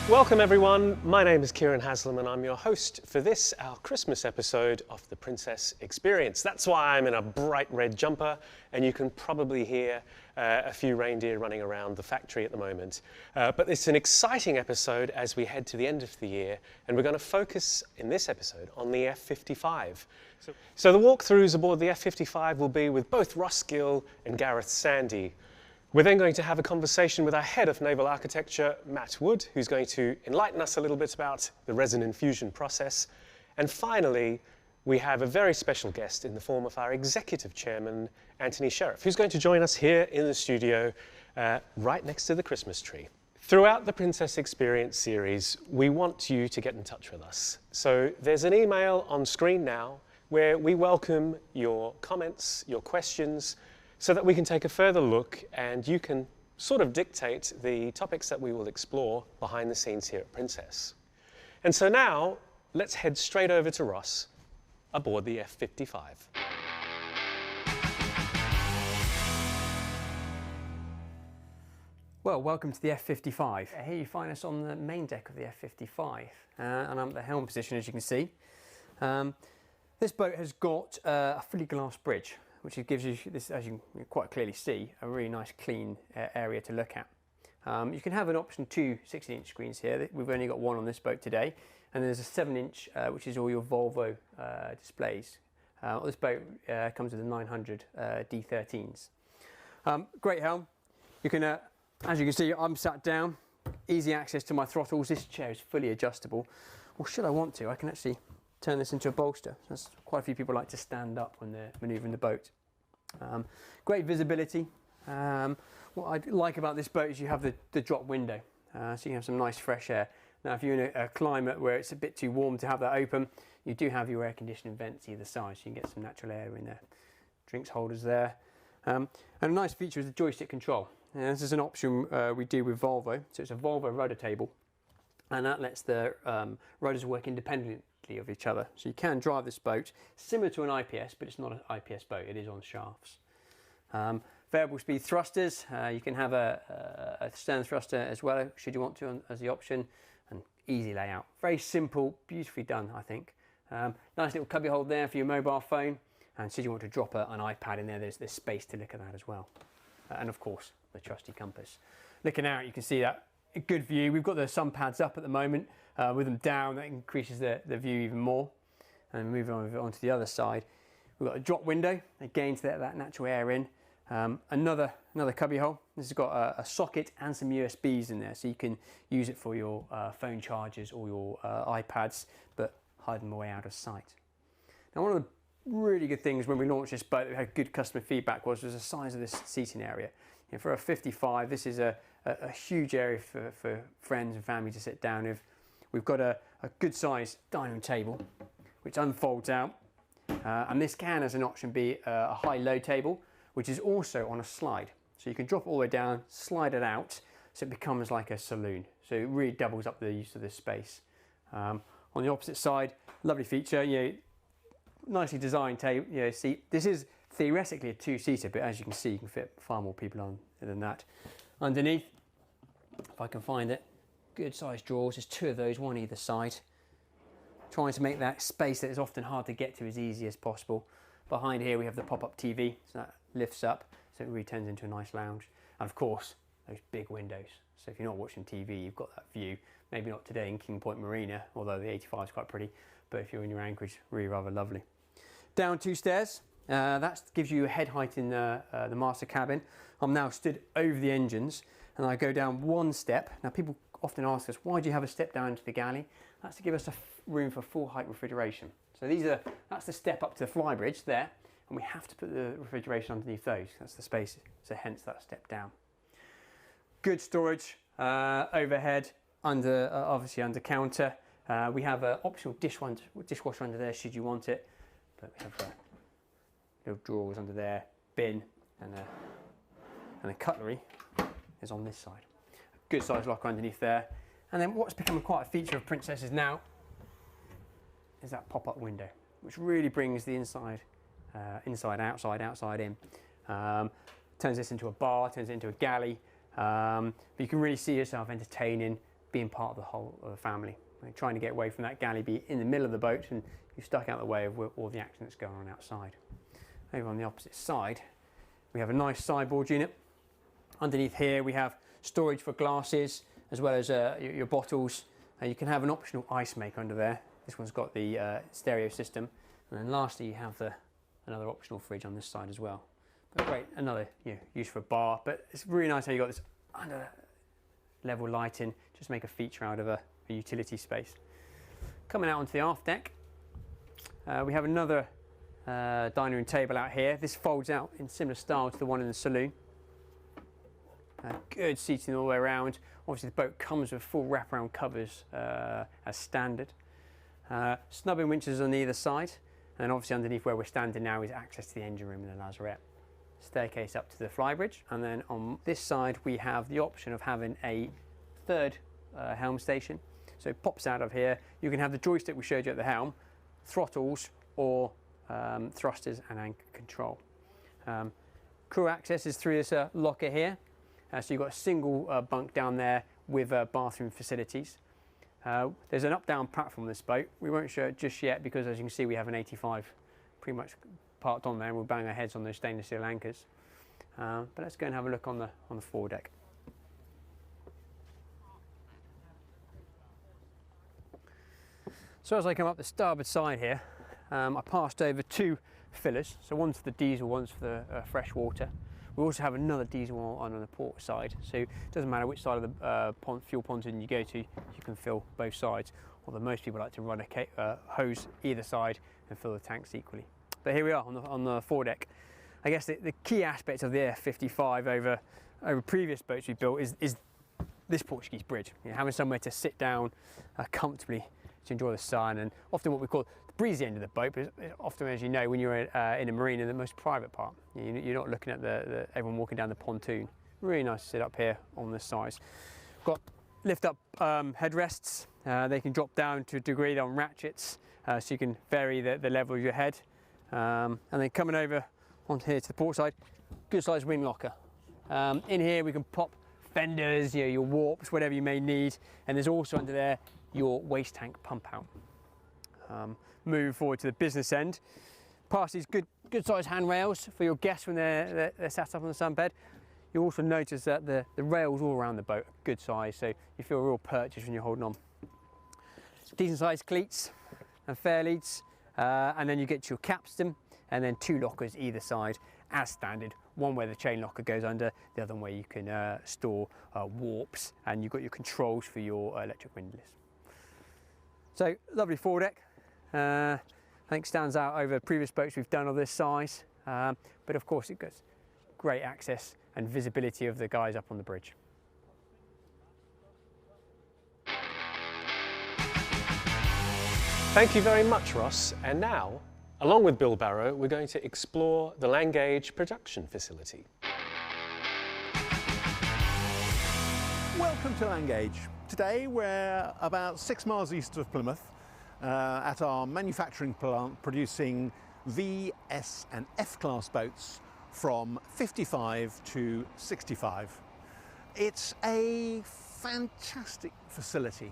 Welcome everyone, my name is Kieran Haslam and I'm your host for this, our Christmas episode of the Princess Experience. That's why I'm in a bright red jumper and you can probably hear a few reindeer running around the factory at the moment. But it's an exciting episode as we head to the end of the year and we're going to focus in this episode on the F55. So the walkthroughs aboard the F55 will be with both Ross Gill and Gareth Sandy. We're then going to have a conversation with our head of naval architecture, Matt Wood, who's going to enlighten us a little bit about the resin infusion process. And finally, we have a very special guest in the form of our executive chairman, Anthony Sheriff, who's going to join us here in the studio right next to the Christmas tree. Throughout the Princess Experience series, we want you to get in touch with us. So there's an email on screen now where we welcome your comments, your questions, so that we can take a further look and you can sort of dictate the topics that we will explore behind the scenes here at Princess. And so now, let's head straight over to Ross aboard the F55. Well, welcome to the F55. Here you find us on the main deck of the F55 and I'm at the helm position, as you can see. This boat has got a fully glass bridge, which gives you this, as you can quite clearly see, a really nice clean area to look at. You can have an option 2 16-inch screens here. We've only got one on this boat today, and there's a 7-inch which is all your Volvo displays. This boat comes with a 900 D13s. Great helm. You can, as you can see, I'm sat down, easy access to my throttles. This chair is fully adjustable. Or should I want to, I can actually turn this into a bolster. That's quite a few people like to stand up when they're manoeuvring the boat. Great visibility. What I like about this boat is you have the drop window, so you can have some nice fresh air. Now if you're in a climate where it's a bit too warm to have that open, you do have your air conditioning vents either side, so you can get some natural air in there. Drinks holders there. And a nice feature is the joystick control. This is an option we do with Volvo, so it's a Volvo rudder table, and that lets the rudders work independently of each other. So you can drive this boat similar to an IPS, but it's not an IPS boat, it is on shafts. Variable speed thrusters, you can have a stern thruster as well, should you want to, as the option, and easy layout. Very simple, beautifully done, I think. Nice little cubby hole there for your mobile phone, and should you want to drop an iPad in there, there's space to look at that as well. And of course, the trusty compass. Looking out, you can see that a good view. We've got the sun pads up at the moment. With them down, that increases the view even more. And moving on to the other side, we've got a drop window, again to let that natural air in. Another cubby hole. This has got a socket and some USBs in there, so you can use it for your phone chargers or your iPads, but hide them away out of sight. Now, one of the really good things when we launched this boat that we had good customer feedback was the size of this seating area. You know, for a 55, this is a huge area for friends and family to sit down with. We've got a good sized dining room table which unfolds out, and this can as an option be a high-low table which is also on a slide, so you can drop it all the way down, slide it out, so it becomes like a saloon, so it really doubles up the use of this space. On the opposite side, lovely feature, you know, nicely designed table, you know, seat. This is theoretically a 2-seater, but as you can see, you can fit far more people on than that. Underneath, if I can find it, good sized drawers, there's 2 of those, one either side. Trying to make that space that is often hard to get to as easy as possible. Behind here we have the pop-up TV, so that lifts up, so it really turns into a nice lounge. And of course, those big windows. So if you're not watching TV, you've got that view. Maybe not today in King Point Marina, although the 85 is quite pretty, but if you're in your anchorage, really rather lovely. Down 2 stairs, that gives you a head height in the master cabin. I'm now stood over the engines, and I go down 1 step. Now people often ask us, why do you have a step down into the galley? That's to give us room for full height refrigeration. So that's the step up to the flybridge there, and we have to put the refrigeration underneath those. That's the space, so hence that step down. Good storage overhead, obviously under counter. We have an optional dishwasher under there should you want it, but we have little drawers under there, bin, and the cutlery is on this side. Good size locker underneath there. And then what's become quite a feature of Princesses now is that pop-up window, which really brings the inside outside, outside in. Turns this into a bar, turns it into a galley. But you can really see yourself entertaining, being part of the whole of the family. Like trying to get away from that galley, be in the middle of the boat, and you're stuck out the way of all the action that's going on outside. Over on the opposite side, we have a nice sideboard unit. Underneath here we have storage for glasses, as well as your bottles. You can have an optional ice maker under there. This one's got the stereo system. And then lastly, you have another optional fridge on this side as well. But great, another use for a bar. But it's really nice how you got this under level lighting, just make a feature out of a utility space. Coming out onto the aft deck, we have another dining room table out here. This folds out in similar style to the one in the saloon. Good seating all the way around. Obviously the boat comes with full wraparound covers as standard. Snubbing winches on either side, and obviously underneath where we're standing now is access to the engine room and the lazarette. Staircase up to the flybridge, and then on this side we have the option of having a third helm station. So it pops out of here. You can have the joystick we showed you at the helm, throttles, or thrusters and anchor control. Crew access is through this locker here. So you've got a single bunk down there with bathroom facilities. There's an up-down platform on this boat. We won't show it just yet because, as you can see, we have an 85 pretty much parked on there, and we'll bang our heads on those stainless steel anchors. But let's go and have a look on the foredeck. So as I come up the starboard side here, I passed over two fillers. So one's for the diesel, one's for the fresh water. We also have another diesel on the port side, so it doesn't matter which side of the fuel pontoon you go to, you can fill both sides. Although most people like to run a hose either side and fill the tanks equally. But here we are on the foredeck. I guess the key aspect of the F55 over previous boats we built is this Portuguese bridge. Having somewhere to sit down comfortably to enjoy the sun, and often what we call the breezy end of the boat, but often, as you know, when you're in a marina, the most private part. You're not looking at everyone walking down the pontoon. Really nice to sit up here on this size. Got lift up headrests. They can drop down to a degree. They're on ratchets, so you can vary the level of your head. And then coming over onto here to the port side, good sized wing locker. In here we can pop fenders, your warps, whatever you may need, and there's also under there your waste tank pump out. Moving forward to the business end, past these good sized handrails for your guests when they're sat up on the sunbed. You'll also notice that the rails all around the boat are good size, so you feel a real purchase when you're holding on. Decent sized cleats and fair leads, and then you get your capstan, and then two lockers either side as standard. One where the chain locker goes under, the other one where you can store warps, and you've got your controls for your electric windlass. So lovely foredeck. I think stands out over previous boats we've done of this size, but of course it gets great access and visibility of the guys up on the bridge. Thank you very much, Ross. And now, along with Bill Barrow, we're going to explore the Langage production facility. Welcome to Langage. Today we're about 6 miles east of Plymouth at our manufacturing plant producing V, S and F class boats from 55 to 65. It's a fantastic facility.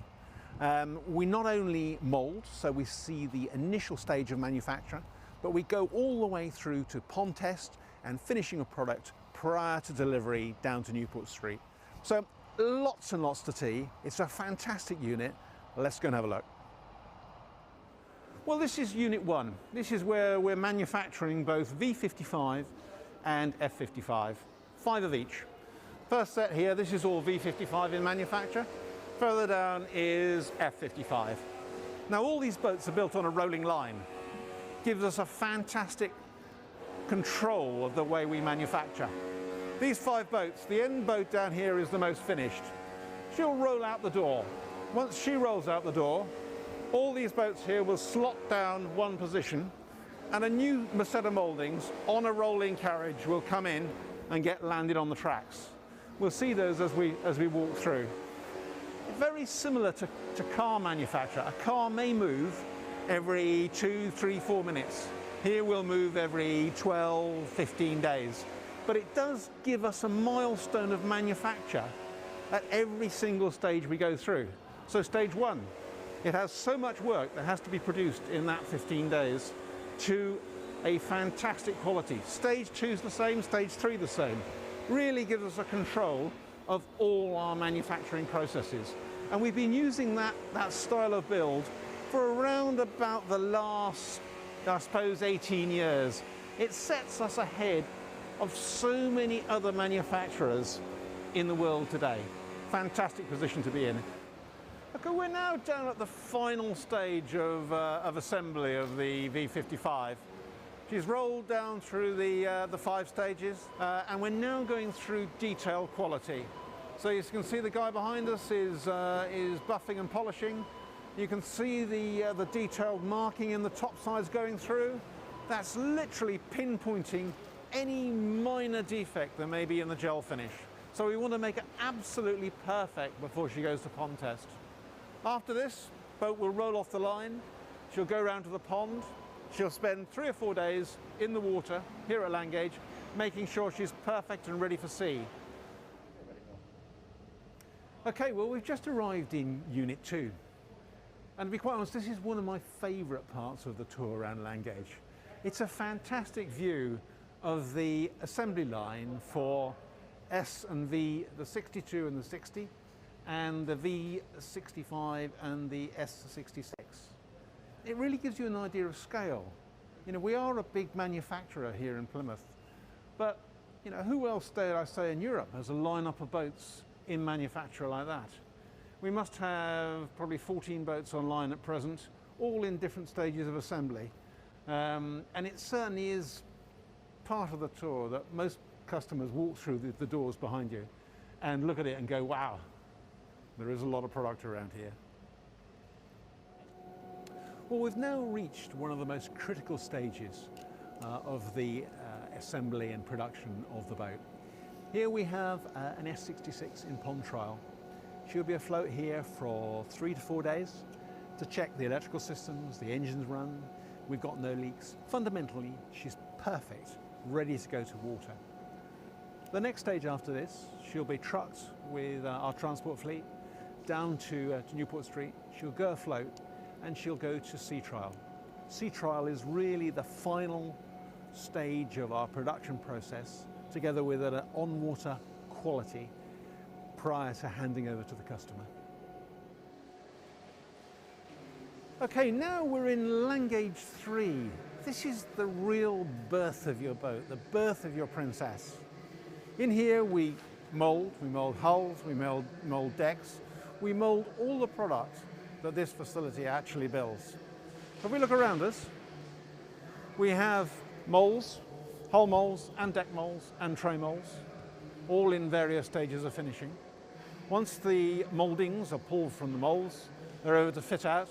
We not only mould, so we see the initial stage of manufacture, but we go all the way through to pond test and finishing a product prior to delivery down to Newport Street. So lots and lots to see. It's a fantastic unit. Let's go and have a look. Well, this is Unit 1. This is where we're manufacturing both V55 and F55, 5 of each. First set here, this is all V55 in manufacture. Further down is F55. Now all these boats are built on a rolling line. Gives us a fantastic control of the way we manufacture. These 5 boats, the end boat down here is the most finished. She'll roll out the door. Once she rolls out the door, all these boats here will slot down one position, and a new set of mouldings on a rolling carriage will come in and get landed on the tracks. We'll see those as we walk through. Very similar to car manufacture. A car may move every 2, 3, 4 minutes. Here we'll move every 12, 15 days. But it does give us a milestone of manufacture at every single stage we go through. So stage 1, it has so much work that has to be produced in that 15 days to a fantastic quality. Stage 2 is the same, stage 3 the same. Really gives us a control of all our manufacturing processes. And we've been using that style of build for around about the last, I suppose, 18 years. It sets us ahead of so many other manufacturers in the world today. Fantastic position to be in. Okay, we're now down at the final stage of assembly of the V55. She's rolled down through the 5 stages, and we're now going through detail quality. So you can see the guy behind us is buffing and polishing. You can see the detailed marking in the top sides going through. That's literally pinpointing any minor defect there may be in the gel finish. So we want to make it absolutely perfect before she goes to pond test. After this, boat will roll off the line. She'll go round to the pond. She'll spend 3 or 4 days in the water here at Langage, making sure she's perfect and ready for sea. Okay, well, we've just arrived in Unit 2. And to be quite honest, this is one of my favourite parts of the tour around Langage. It's a fantastic view of the assembly line for S and V, the 62 and the 60, and the V65 and the S66. It really gives you an idea of scale. You know, we are a big manufacturer here in Plymouth, but you know, who else, dare I say, in Europe has a lineup of boats in manufacture like that? We must have probably 14 boats online at present, all in different stages of assembly. And it certainly is part of the tour that most customers walk through the doors behind you and look at it and go, wow, there is a lot of product around here. Well, we've now reached one of the most critical stages of the assembly and production of the boat. Here we have an S66 in pond trial. She'll be afloat here for 3 to 4 days to check the electrical systems, the engines run, we've got no leaks. Fundamentally, she's perfect, ready to go to water. The next stage after this, she'll be trucked with our transport fleet down to Newport Street. She'll go afloat and she'll go to sea trial. Sea trial is really the final stage of our production process, together with an on-water quality prior to handing over to the customer. Okay, now we're in Langage 3. This is the real birth of your boat, the birth of your Princess. In here we mould hulls, we mould decks, we mould all the product that this facility actually builds. If we look around us, we have moulds, hull moulds and deck moulds and tray moulds, all in various stages of finishing. Once the mouldings are pulled from the moulds, they're over to fit out,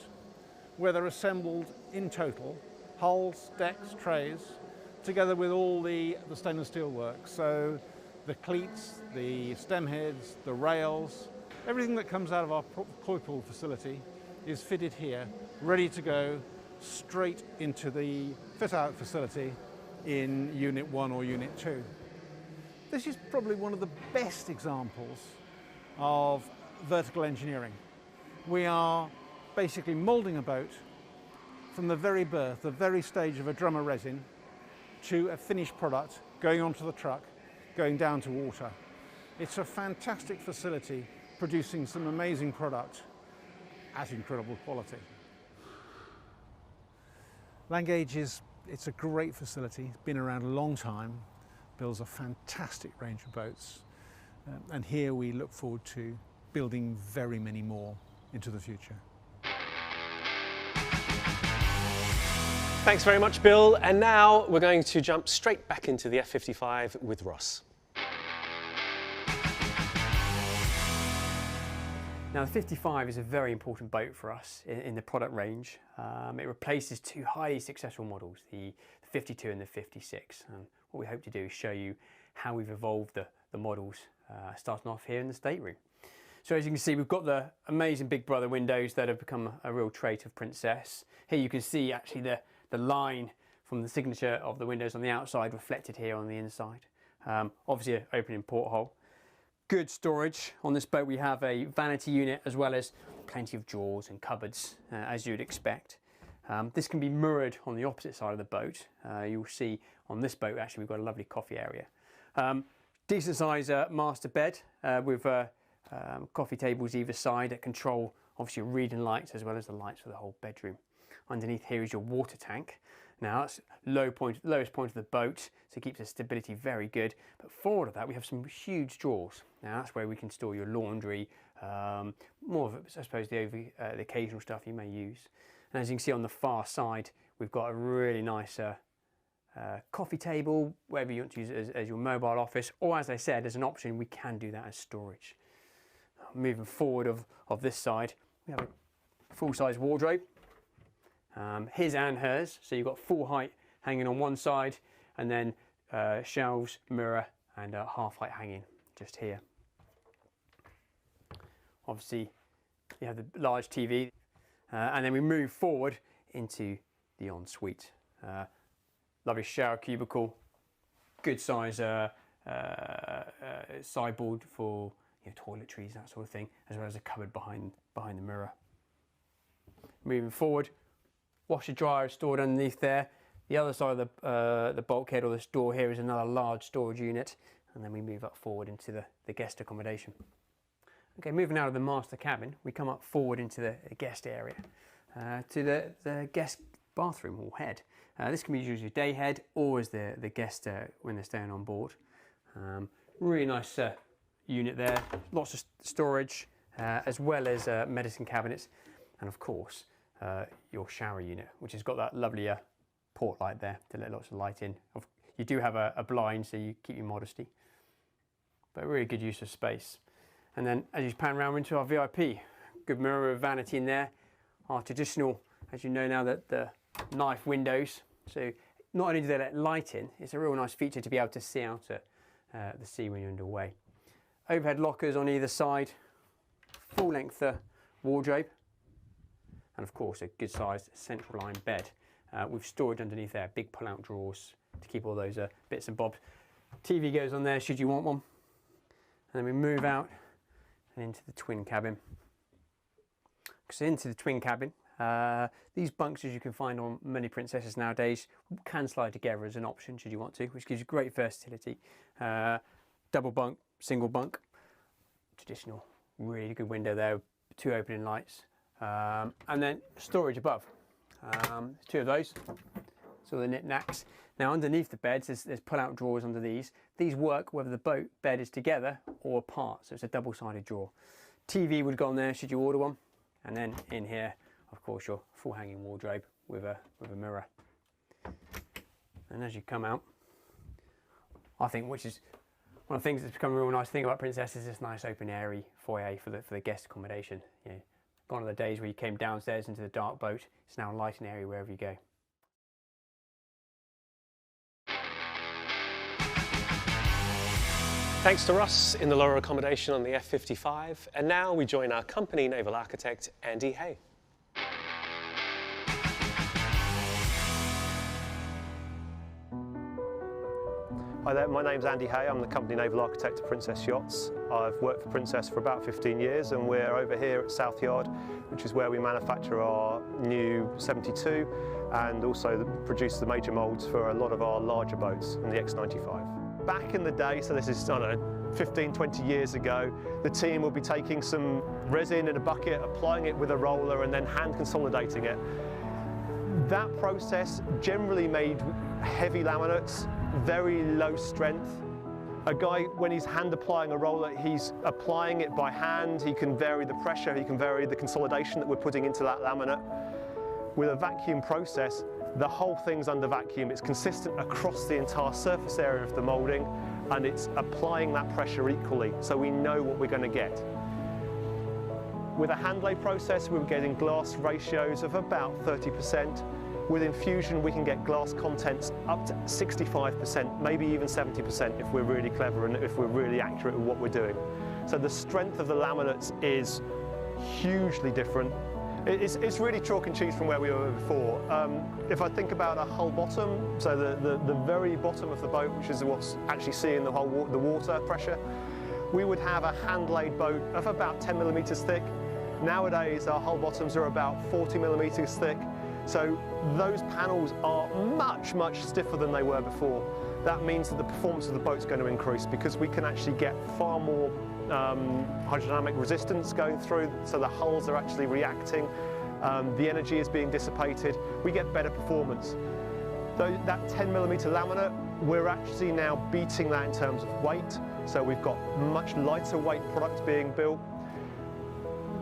where they're assembled in total, hulls, decks, trays, together with all the stainless steel work. So the cleats, the stem heads, the rails, everything that comes out of our koi pool facility is fitted here, ready to go straight into the fit-out facility in Unit 1 or Unit 2. This is probably one of the best examples of vertical engineering. We are basically moulding a boat from the very birth, the very stage of a drum of resin, to a finished product, going onto the truck, going down to water. It's a fantastic facility, producing some amazing product at incredible quality. Langage it's a great facility, it's been around a long time, builds a fantastic range of boats, and here we look forward to building very many more into the future. Thanks very much, Bill. And now we're going to jump straight back into the F55 with Ross. Now the 55 is a very important boat for us in the product range. It replaces 2 highly successful models, the 52 and the 56. And what we hope to do is show you how we've evolved the models, starting off here in the stateroom. So as you can see, we've got the amazing Big Brother windows that have become a real trait of Princess. Here you can see actually the line from the signature of the windows on the outside reflected here on the inside. Obviously an opening porthole. good storage. On this boat we have a vanity unit as well as plenty of drawers and cupboards, as you'd expect. This can be mirrored on the opposite side of the boat. You'll see on this boat actually we've got a lovely coffee area. Decent size master bed with coffee tables either side that control obviously reading lights as well as the lights for the whole bedroom. Underneath here is your water tank. Now that's lowest point of the boat, so it keeps the stability very good. But forward of that we have some huge drawers. Now that's where we can store your laundry, more of I suppose the occasional stuff you may use. And as you can see on the far side, we've got a really nice coffee table, whether you want to use it as your mobile office, or as I said, as an option, we can do that as storage. Moving forward of this side, we have a full-size wardrobe, his and hers, so you've got full height hanging on one side, and then shelves, mirror, and half height hanging just here. Obviously, you have the large TV, and then we move forward into the ensuite. Lovely shower cubicle, good size sideboard for toiletries, that sort of thing, as well as a cupboard behind the mirror. Moving forward, washer dryer stored underneath there. The other side of the bulkhead or this door here is another large storage unit, and then we move up forward into the guest accommodation. Okay, moving out of the master cabin, we come up forward into the guest area, to the guest bathroom or head. This can be used as your day head or as the guest when they're staying on board. Really nice unit there, lots of storage, as well as medicine cabinets, and of course your shower unit, which has got that lovely port light there to let lots of light in. You do have a blind, so you keep your modesty, but really good use of space. And then as you pan around into our VIP, good mirror of vanity in there. Our traditional, as you know now, that the knife windows, so not only do they let light in, it's a real nice feature to be able to see out at the sea when you're underway. Overhead lockers on either side, full length wardrobe, and of course a good sized central line bed with storage underneath there, big pull out drawers to keep all those bits and bobs. TV goes on there should you want one. And then we move out and into the twin cabin. So into the twin cabin, these bunks, as you can find on many Princesses nowadays, can slide together as an option should you want to, which gives you great versatility. Double bunk, single bunk, traditional, really good window there, two opening lights, and then storage above. Two of those, so the knick-knacks. Now underneath the beds, there's pull-out drawers under these. These work whether the boat bed is together or apart, so it's a double-sided drawer. TV would go on there should you order one, and then in here, of course, your full hanging wardrobe with a mirror. And as you come out, I think, which is one of the things that's become a real nice thing about Princess, is this nice open airy foyer for the guest accommodation. Gone are the days where you came downstairs into the dark boat. It's now light and airy wherever you go. Thanks to Russ in the lower accommodation on the F55, and now we join our company naval architect, Andy Hay. Hi there, my name's Andy Hay. I'm the company naval architect at Princess Yachts. I've worked for Princess for about 15 years, and we're over here at South Yard, which is where we manufacture our new 72 and also produce the Major Moulds for a lot of our larger boats and the X95. Back in the day, so this is, I don't know, 15, 20 years ago, the team will be taking some resin in a bucket, applying it with a roller and then hand consolidating it. That process generally made heavy laminates, very low strength. A guy, when he's hand applying a roller, he's applying it by hand, he can vary the pressure, he can vary the consolidation that we're putting into that laminate. With a vacuum process, the whole thing's under vacuum. It's consistent across the entire surface area of the moulding, and it's applying that pressure equally, so we know what we're going to get. With a hand lay process, we're getting glass ratios of about 30%. With infusion, we can get glass contents up to 65%, maybe even 70% if we're really clever and if we're really accurate with what we're doing. So the strength of the laminates is hugely different. It's really chalk and cheese from where we were before. If I think about a hull bottom, so the very bottom of the boat, which is what's actually seeing the water pressure, we would have a hand-laid boat of about 10 millimeters thick. Nowadays, our hull bottoms are about 40 millimeters thick. So those panels are much, much stiffer than they were before. That means that the performance of the boat's going to increase because we can actually get far more hydrodynamic resistance going through, so the hulls are actually reacting, the energy is being dissipated, we get better performance. That 10 millimeter laminate, we're actually now beating that in terms of weight, so we've got much lighter weight products being built.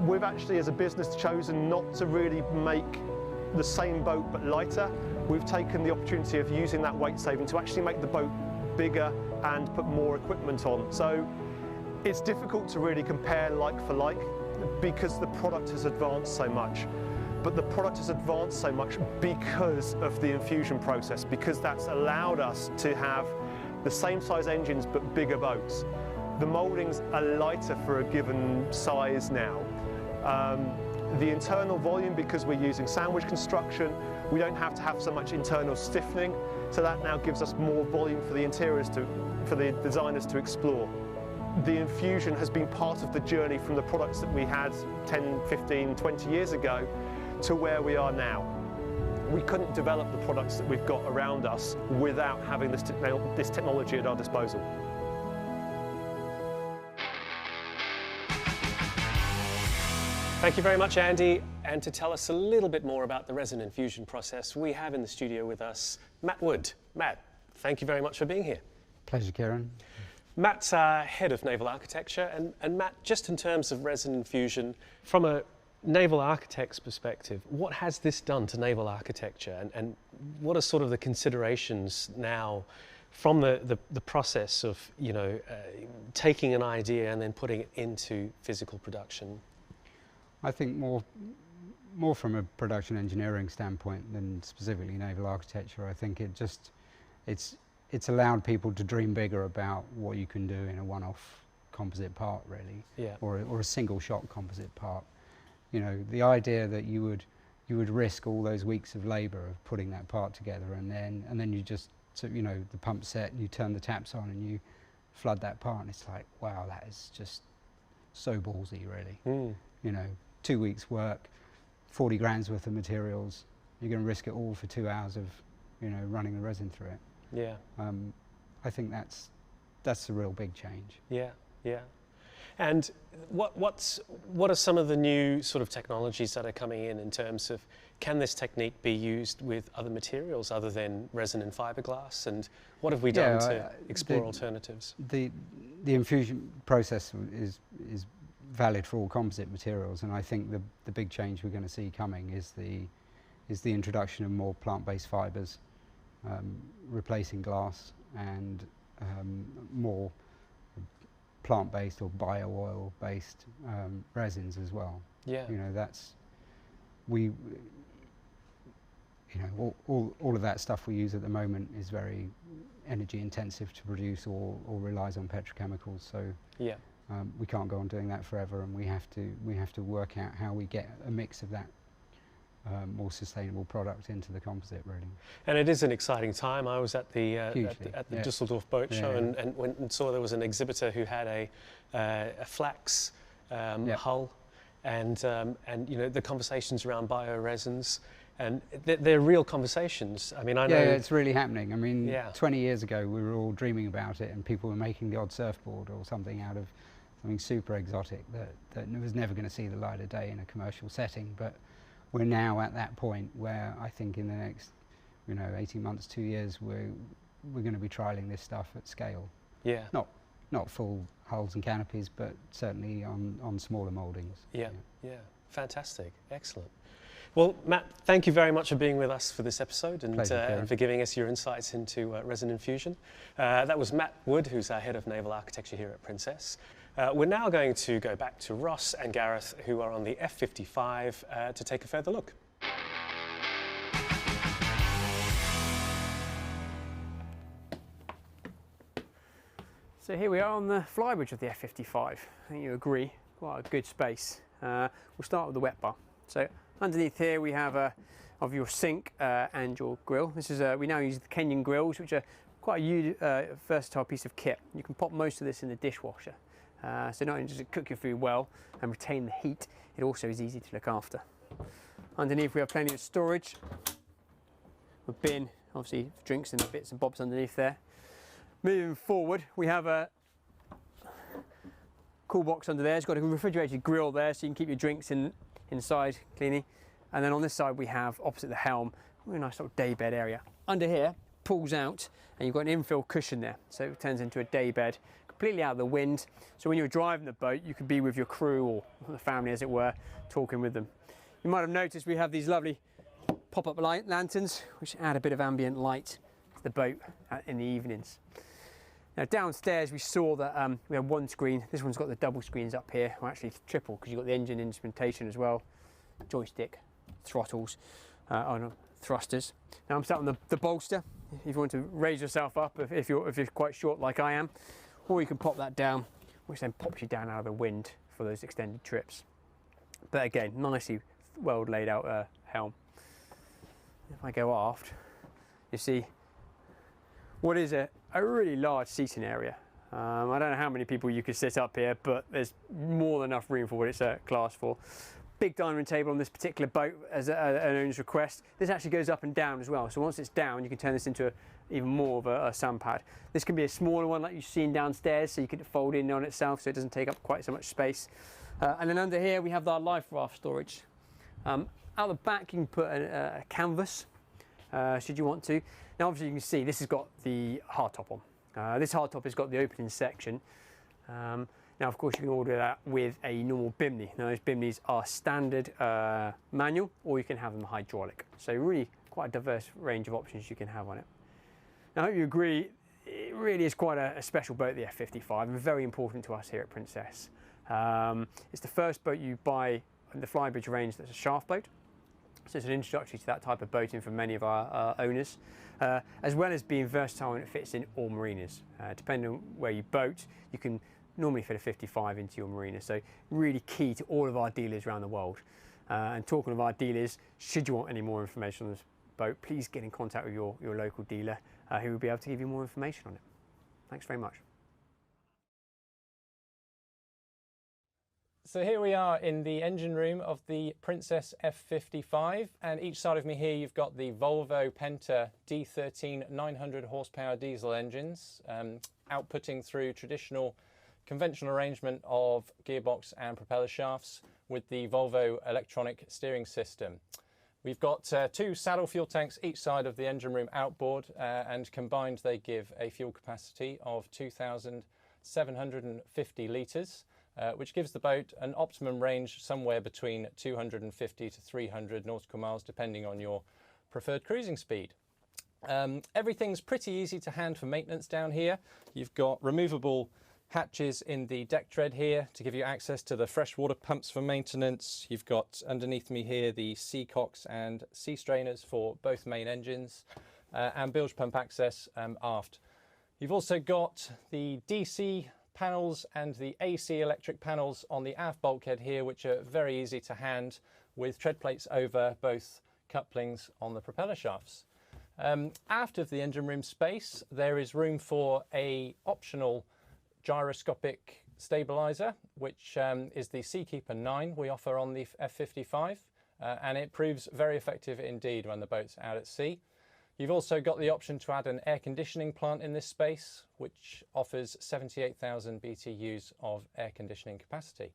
We've actually, as a business, chosen not to really make the same boat but lighter. We've taken the opportunity of using that weight saving to actually make the boat bigger and put more equipment on. So it's difficult to really compare like for like because the product has advanced so much. But the product has advanced so much because of the infusion process, because that's allowed us to have the same size engines but bigger boats. The mouldings are lighter for a given size now. The internal volume, because we're using sandwich construction, we don't have to have so much internal stiffening, so that now gives us more volume for the interiors, for the designers to explore. The infusion has been part of the journey from the products that we had 10, 15, 20 years ago to where we are now. We couldn't develop the products that we've got around us without having this technology at our disposal. Thank you very much, Andy. And to tell us a little bit more about the resin infusion process, we have in the studio with us Matt Wood. Matt, thank you very much for being here. Pleasure, Kieran. Matt's head of naval architecture, and Matt, just in terms of resin infusion, from a naval architect's perspective, what has this done to naval architecture, and what are sort of the considerations now from the process of, you know, taking an idea and then putting it into physical production? I think more from a production engineering standpoint than specifically naval architecture. I think it's allowed people to dream bigger about what you can do in a one-off composite part, really, yeah, or a single shot composite part. You know, the idea that you would risk all those weeks of labour of putting that part together, and then you just, you know, the pump set, you turn the taps on and you flood that part, and it's like, wow, that is just so ballsy, really. You know, 2 weeks work, 40 grand's worth of materials, you're going to risk it all for 2 hours of, you know, running the resin through it. Yeah. I think that's a real big change. Yeah, yeah. And what are some of the new sort of technologies that are coming in terms of, can this technique be used with other materials other than resin and fiberglass? And what have we done to explore alternatives? The infusion process is valid for all composite materials, and I think the big change we're going to see coming is the introduction of more plant-based fibres, replacing glass, and more plant-based or bio-oil-based resins as well. Yeah. You know, all of that stuff we use at the moment is very energy intensive to produce, or relies on petrochemicals. So yeah. We can't go on doing that forever, and we have to work out how we get a mix of that more sustainable product into the composite, really. And it is an exciting time. I was at the Düsseldorf Boat Show, and went and saw there was an exhibitor who had a flax hull, and you know, the conversations around bioresins, and they're real conversations. I mean, I know. Yeah, it's really happening. I mean, 20 years ago we were all dreaming about it, and people were making the odd surfboard or something out of something super exotic that was never going to see the light of day in a commercial setting. But we're now at that point where I think in the next, you know, 18 months, 2 years, we're going to be trialling this stuff at scale. Yeah. Not full hulls and canopies, but certainly on smaller mouldings. Yeah. Yeah. Fantastic. Excellent. Well, Matt, thank you very much for being with us for this episode, and for giving us your insights into resin infusion. That was Matt Wood, who's our head of naval architecture here at Princess. We're now going to go back to Ross and Gareth, who are on the F55, to take a further look. So here we are on the flybridge of the F55. I think you agree, quite a good space. We'll start with the wet bar. So underneath here we have of your sink and your grill. This is we now use the Kenyan grills, which are quite a versatile piece of kit. You can pop most of this in the dishwasher. So not only does it cook your food well and retain the heat, it also is easy to look after. Underneath we have plenty of storage. A bin, obviously drinks and bits and bobs underneath there. Moving forward, we have a cool box under there. It's got a refrigerated grill there, so you can keep your drinks inside cleaning. And then on this side we have, opposite the helm, a nice little day bed area. Under here, pulls out, and you've got an infill cushion there, so it turns into a day bed, completely out of the wind. So when you're driving the boat, you could be with your crew or the family, as it were, talking with them. You might have noticed we have these lovely pop-up light lanterns, which add a bit of ambient light to the boat in the evenings. Now downstairs we saw that we have one screen. This one's got the double screens up here, or actually triple, because you've got the engine instrumentation as well, joystick, throttles, thrusters. Now I'm sat on the bolster. If you want to raise yourself up, if you're quite short like I am, or you can pop that down, which then pops you down out of the wind for those extended trips. But again, nicely well laid out helm. If I go aft, you see what is a really large seating area. I don't know how many people you could sit up here, but there's more than enough room for what it's classed for. Big dining room table on this particular boat as an owner's request. This actually goes up and down as well, so once it's down you can turn this into even more of a sun pad. This can be a smaller one like you've seen downstairs, so you can fold in on itself so it doesn't take up quite so much space. And then under here we have our life raft storage. Out the back you can put a canvas should you want to. Now obviously you can see this has got the hardtop on. This hardtop has got the opening section. Now of course you can order that with a normal bimney. Now those bimneys are standard manual, or you can have them hydraulic. So really quite a diverse range of options you can have on it. Now I hope you agree, it really is quite a special boat, the F55, and very important to us here at Princess. It's the first boat you buy in the flybridge range that's a shaft boat. So it's an introductory to that type of boating for many of our owners, as well as being versatile when it fits in all marinas. Depending on where you boat, you can normally fit a 55 into your marina, so really key to all of our dealers around the world. And talking of our dealers, should you want any more information on this boat, please get in contact with your local dealer who will be able to give you more information on it. Thanks very much. So here we are in the engine room of the Princess F55, and each side of me here you've got the Volvo Penta D13 900 horsepower diesel engines, outputting through traditional conventional arrangement of gearbox and propeller shafts with the Volvo electronic steering system. We've got two saddle fuel tanks each side of the engine room outboard, and combined they give a fuel capacity of 2,750 litres. Which gives the boat an optimum range somewhere between 250 to 300 nautical miles, depending on your preferred cruising speed. Everything's pretty easy to hand for maintenance down here. You've got removable hatches in the deck tread here to give you access to the freshwater pumps for maintenance. You've got underneath me here the sea cocks and sea strainers for both main engines, and bilge pump access aft. You've also got the DC panels and the AC electric panels on the aft bulkhead here, which are very easy to hand with tread plates over both couplings on the propeller shafts. Aft of the engine room space there is room for a optional gyroscopic stabilizer, which is the Seakeeper 9 we offer on the F55, and it proves very effective indeed when the boat's out at sea. You've also got the option to add an air conditioning plant in this space, which offers 78,000 BTUs of air conditioning capacity.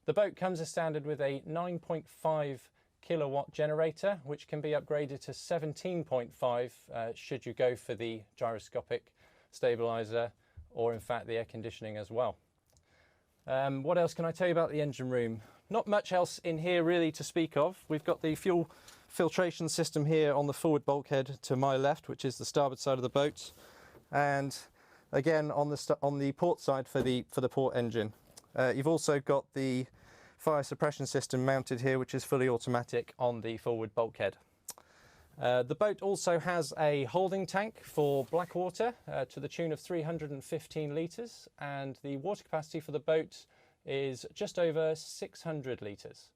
The boat comes as standard with a 9.5 kilowatt generator, which can be upgraded to 17.5 should you go for the gyroscopic stabilizer, or in fact the air conditioning as well. What else can I tell you about the engine room? Not much else in here really to speak of. We've got the fuel filtration system here on the forward bulkhead to my left, which is the starboard side of the boat, and again on the port side for the port engine. You've also got the fire suppression system mounted here, which is fully automatic on the forward bulkhead. The boat also has a holding tank for black water to the tune of 315 litres, and the water capacity for the boat is just over 600 litres.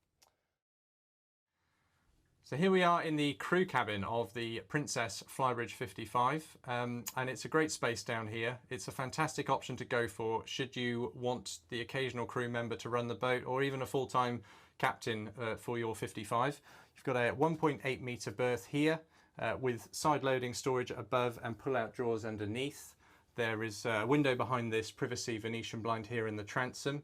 So here we are in the crew cabin of the Princess Flybridge 55, and it's a great space down here. It's a fantastic option to go for should you want the occasional crew member to run the boat, or even a full-time captain for your 55. You've got a 1.8 metre berth here with side loading storage above and pull-out drawers underneath. There is a window behind this privacy Venetian blind here in the transom.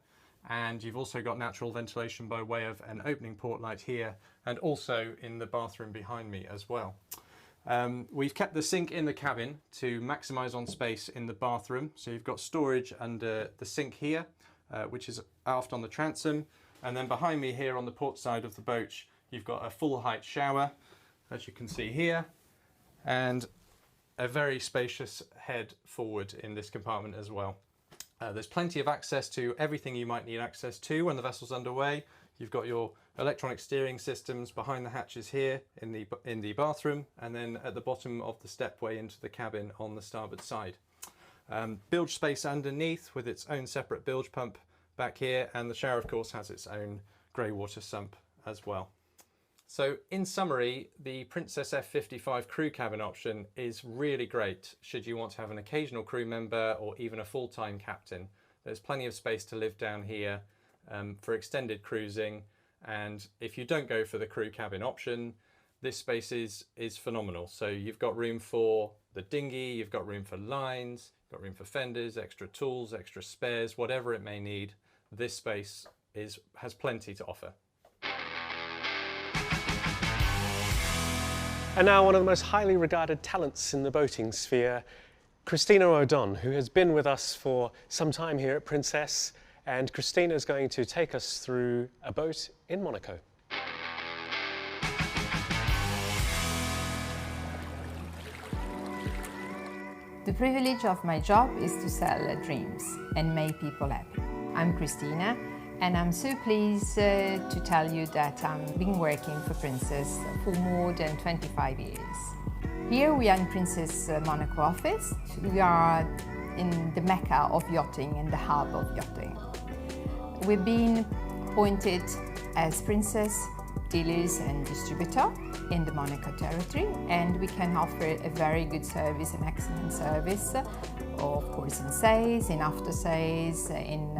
And you've also got natural ventilation by way of an opening port light here, and also in the bathroom behind me as well. We've kept the sink in the cabin to maximise on space in the bathroom. So you've got storage under the sink here, which is aft on the transom. And then behind me here on the port side of the boat, you've got a full height shower, as you can see here, and a very spacious head forward in this compartment as well. There's plenty of access to everything you might need access to when the vessel's underway. You've got your electronic steering systems behind the hatches here in the bathroom, and then at the bottom of the stepway into the cabin on the starboard side. Bilge space underneath with its own separate bilge pump back here, and the shower of course has its own grey water sump as well. So in summary, the Princess F55 crew cabin option is really great should you want to have an occasional crew member or even a full-time captain. There's plenty of space to live down here for extended cruising, and if you don't go for the crew cabin option, this space is phenomenal. So you've got room for the dinghy, you've got room for lines, you've got room for fenders, extra tools, extra spares, whatever it may need. This space has plenty to offer. And now one of the most highly regarded talents in the boating sphere, Christina O'Don, who has been with us for some time here at Princess, and Christina is going to take us through a boat in Monaco. The privilege of my job is to sell dreams and make people happy. I'm Christina, and I'm so pleased to tell you that I've been working for Princess for more than 25 years. Here we are in Princess Monaco office. We are in the mecca of yachting and the hub of yachting. We've been appointed as Princess dealers and distributor in the Monaco territory, and we can offer a very good service, an excellent service, of course in sales, in after sales, in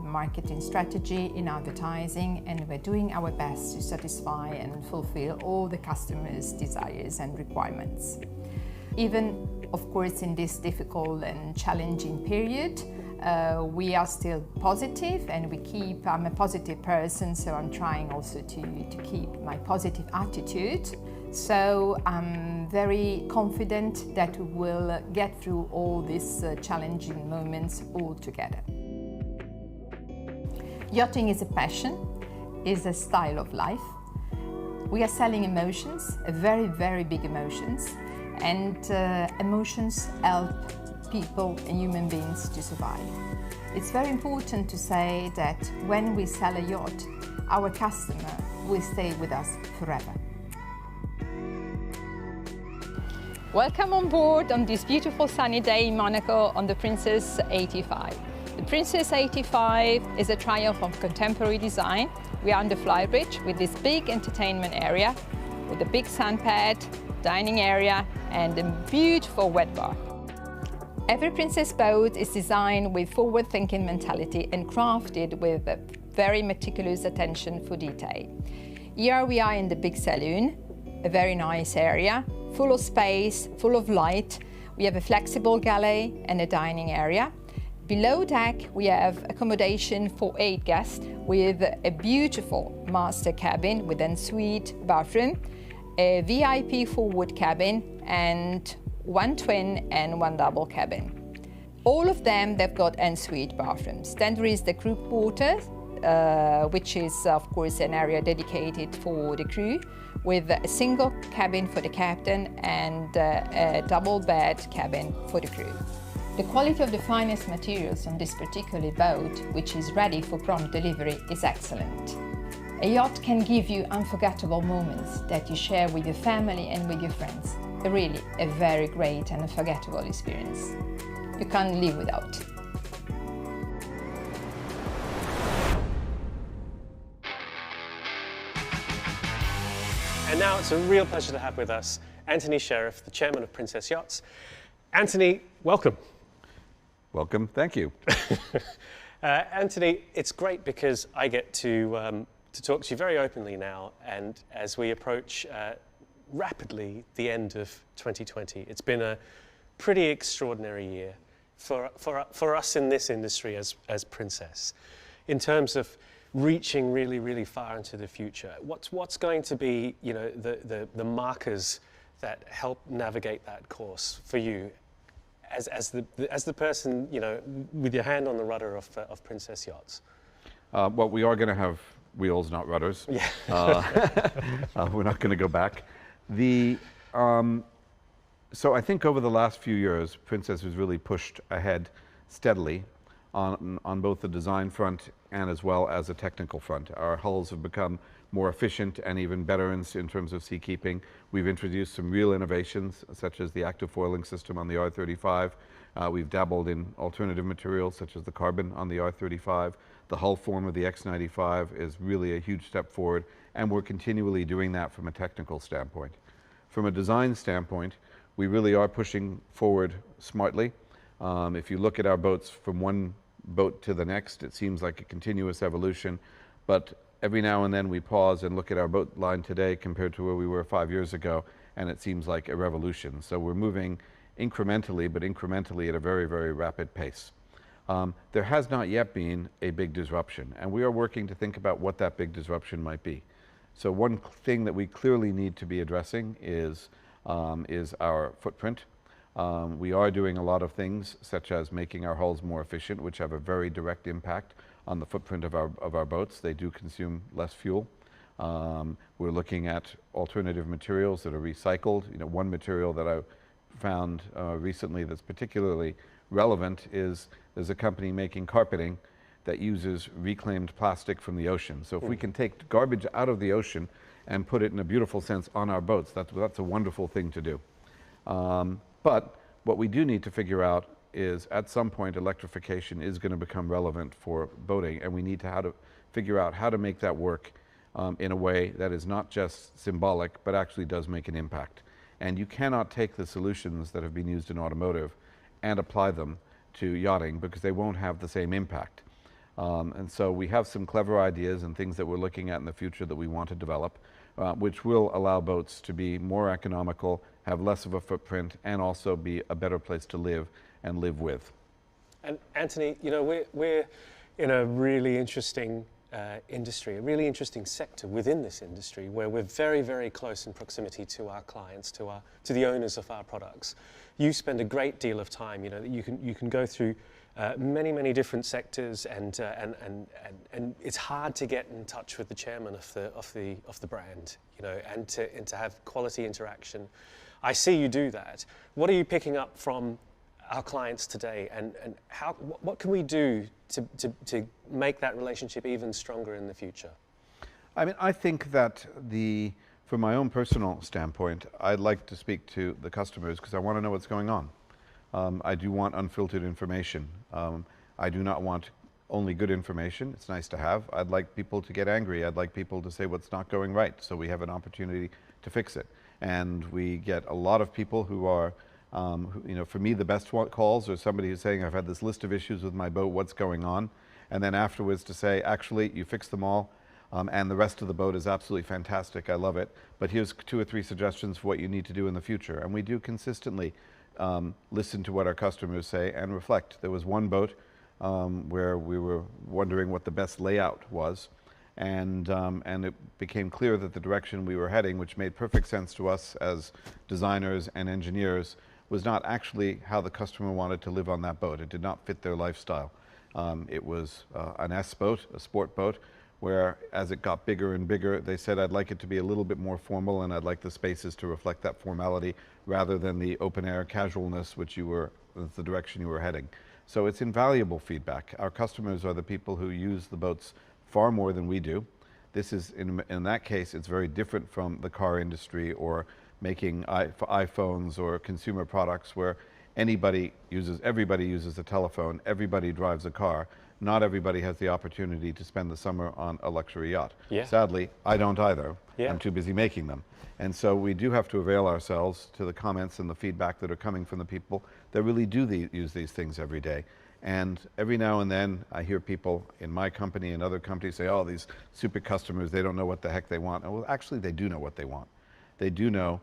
marketing strategy, in advertising, and we're doing our best to satisfy and fulfill all the customers' desires and requirements. Even, of course, in this difficult and challenging period, we are still positive, and I'm a positive person, so I'm trying also to keep my positive attitude. So I'm very confident that we will get through all these challenging moments all together. Yachting is a passion, is a style of life. We are selling emotions, very, very big emotions, and emotions help people and human beings to survive. It's very important to say that when we sell a yacht, our customer will stay with us forever. Welcome on board on this beautiful sunny day in Monaco on the Princess 85. The Princess 85 is a triumph of contemporary design. We are on the flybridge with this big entertainment area, with a big sun pad, dining area, and a beautiful wet bar. Every Princess boat is designed with forward-thinking mentality and crafted with a very meticulous attention for detail. Here we are in the big saloon, a very nice area, full of space, full of light. We have a flexible galley and a dining area. Below deck, we have accommodation for 8 guests with a beautiful master cabin with an ensuite bathroom, a VIP forward cabin, and 1 twin and 1 double cabin. All of them, they've got ensuite bathrooms. Then there is the crew quarters, which is of course an area dedicated for the crew, with a single cabin for the captain and a double bed cabin for the crew. The quality of the finest materials on this particular boat, which is ready for prompt delivery, is excellent. A yacht can give you unforgettable moments that you share with your family and with your friends. Really a very great and unforgettable experience. You can't live without. And now it's a real pleasure to have with us Anthony Sheriff, the chairman of Princess Yachts. Anthony, welcome. Welcome, thank you. Anthony, it's great because I get to talk to you very openly now, and as we approach rapidly the end of 2020, it's been a pretty extraordinary year for us in this industry as Princess, in terms of reaching really, really far into the future. What's going to be, you know, the markers that help navigate that course for you as the person, you know, with your hand on the rudder of Princess Yachts? Well, we are going to have wheels, not rudders. Yeah. We're not going to go back. So I think over the last few years, Princess has really pushed ahead steadily on both the design front and as well as a technical front. Our hulls have become more efficient and even better in terms of seakeeping. We've introduced some real innovations, such as the active foiling system on the R35. We've dabbled in alternative materials, such as the carbon on the R35. The hull form of the X95 is really a huge step forward, and we're continually doing that from a technical standpoint. From a design standpoint, we really are pushing forward smartly. If you look at our boats from one boat to the next, it seems like a continuous evolution, but every now and then we pause and look at our boat line today compared to where we were 5 years ago, and it seems like a revolution. So we're moving incrementally, but incrementally at a very, very rapid pace. There has not yet been a big disruption, and we are working to think about what that big disruption might be. So one thing that we clearly need to be addressing is our footprint. We are doing a lot of things, such as making our hulls more efficient, which have a very direct impact on the footprint of our boats. They do consume less fuel. We're looking at alternative materials that are recycled. You know, one material that I found recently that's particularly relevant is there's a company making carpeting that uses reclaimed plastic from the ocean. So if we can take garbage out of the ocean and put it in a beautiful sense on our boats, that's a wonderful thing to do. But what we do need to figure out is at some point electrification is going to become relevant for boating, and we need to figure out how to make that work in a way that is not just symbolic but actually does make an impact. And you cannot take the solutions that have been used in automotive and apply them to yachting, because they won't have the same impact. And so we have some clever ideas and things that we're looking at in the future that we want to develop, which will allow boats to be more economical, have less of a footprint, and also be a better place to live and live with. And Anthony, you know, we're in a really interesting industry, a really interesting sector within this industry, where we're very, very close in proximity to our clients, to the owners of our products. You spend a great deal of time, you know, you can go through many different sectors, and it's hard to get in touch with the chairman of the brand, you know, and to have quality interaction. I see you do that. What are you picking up from our clients today, and what can we do to make that relationship even stronger in the future? I mean, I think that from my own personal standpoint, I'd like to speak to the customers because I want to know what's going on. I do want unfiltered information. I do not want only good information. It's nice to have. I'd like people to get angry. I'd like people to say what's not going right, so we have an opportunity to fix it. And we get a lot of people who are, you know, for me, the best calls are somebody who's saying, I've had this list of issues with my boat, what's going on? And then afterwards to say, actually, you fixed them all, and the rest of the boat is absolutely fantastic, I love it, but here's 2 or 3 suggestions for what you need to do in the future. And we do consistently listen to what our customers say and reflect. There was one boat where we were wondering what the best layout was, and it became clear that the direction we were heading, which made perfect sense to us as designers and engineers, was not actually how the customer wanted to live on that boat. It did not fit their lifestyle. It was an S boat, a sport boat, where as it got bigger and bigger, they said, I'd like it to be a little bit more formal, and I'd like the spaces to reflect that formality rather than the open air casualness that's the direction you were heading. So it's invaluable feedback. Our customers are the people who use the boats far more than we do. This is, in that case, it's very different from the car industry or making iPhones or consumer products where everybody uses a telephone, everybody drives a car. not everybody has the opportunity to spend the summer on a luxury yacht. Yeah. Sadly, I don't either. Yeah. I'm too busy making them. And so we do have to avail ourselves to the comments and the feedback that are coming from the people that really do use these things every day. And every now and then I hear people in my company and other companies say, oh, these super customers, they don't know what the heck they want. Well, actually, they do know what they want. They do know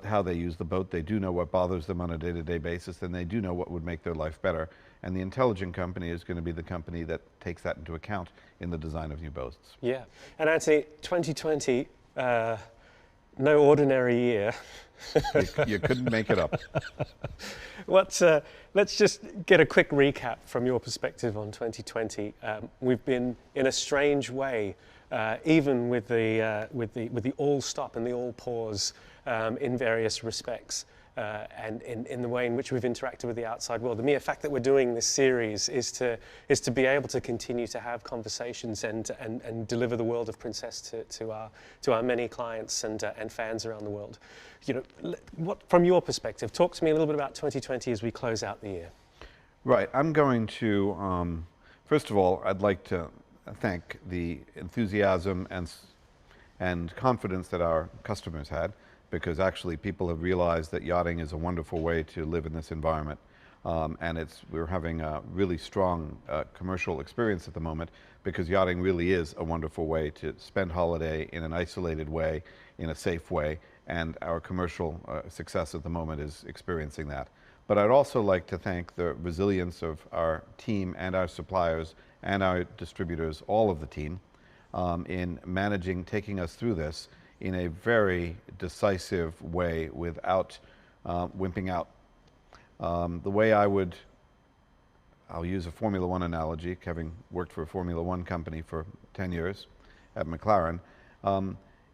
how they use the boat. They do know what bothers them on a day-to-day basis, and they do know what would make their life better. And the intelligent company is going to be the company that takes that into account in the design of new boats. Yeah. And Anthony, 2020, no ordinary year. You couldn't make it up. Let's just get a quick recap from your perspective on 2020. We've been in a strange way, even with the all stop and the all pause in various respects, and in the way in which we've interacted with the outside world. The mere fact that we're doing this series is to be able to continue to have conversations and deliver the world of Princess to our many clients and fans around the world. You know, from your perspective, talk to me a little bit about 2020 as we close out the year. Right. I'm going to, first of all, I'd like to thank the enthusiasm and confidence that our customers had, because actually people have realized that yachting is a wonderful way to live in this environment. And we're having a really strong commercial experience at the moment, because yachting really is a wonderful way to spend holiday in an isolated way, in a safe way, and our commercial success at the moment is experiencing that. But I'd also like to thank the resilience of our team and our suppliers and our distributors, all of the team, in taking us through this in a very decisive way without wimping out. The way I'll use a Formula One analogy, having worked for a Formula One company for 10 years at McLaren.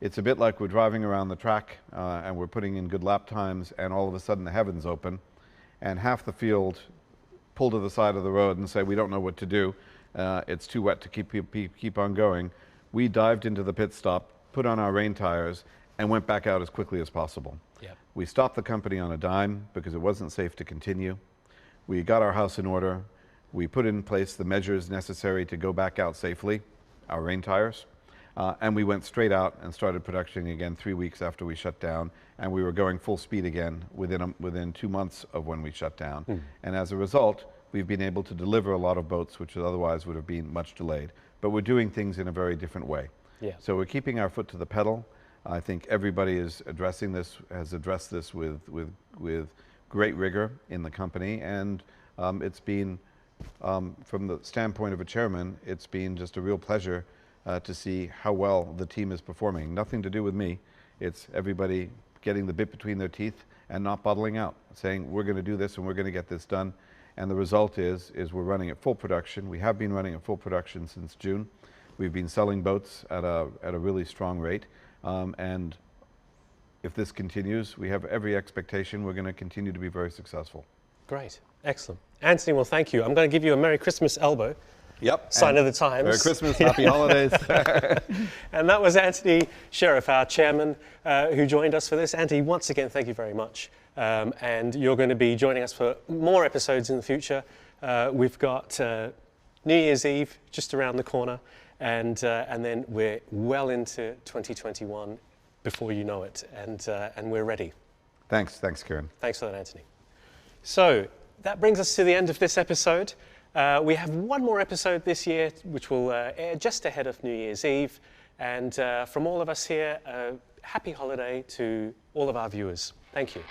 It's a bit like we're driving around the track and we're putting in good lap times, and all of a sudden the heavens open and half the field pull to the side of the road and say, we don't know what to do. It's too wet to keep on going. We dived into the pit stop, put on our rain tires, and went back out as quickly as possible. Yep. We stopped the company on a dime because it wasn't safe to continue. We got our house in order. We put in place the measures necessary to go back out safely, our rain tires, and we went straight out and started production again 3 weeks after we shut down, and we were going full speed again within 2 months of when we shut down. And as a result, we've been able to deliver a lot of boats which otherwise would have been much delayed. But we're doing things in a very different way. Yeah. So we're keeping our foot to the pedal. I think everybody has addressed this with great rigor in the company, and it's been, from the standpoint of a chairman, it's been just a real pleasure to see how well the team is performing. Nothing to do with me. It's everybody getting the bit between their teeth and not bottling out, saying we're going to do this and we're going to get this done. And the result is we're running at full production. We have been running at full production since June. We've been selling boats at a really strong rate. And if this continues, we have every expectation we're going to continue to be very successful. Great. Excellent. Anthony, well, thank you. I'm going to give you a Merry Christmas elbow. Yep. Sign of the times. Merry Christmas, Happy Holidays. And that was Anthony Sheriff, our chairman, who joined us for this. Anthony, once again, thank you very much. And you're going to be joining us for more episodes in the future. We've got New Year's Eve just around the corner, and then we're well into 2021 before you know it, and we're ready. Thanks, Kieran. Thanks for that, Anthony. So that brings us to the end of this episode. We have one more episode this year, which will air just ahead of New Year's Eve. And from all of us here, happy holiday to all of our viewers. Thank you.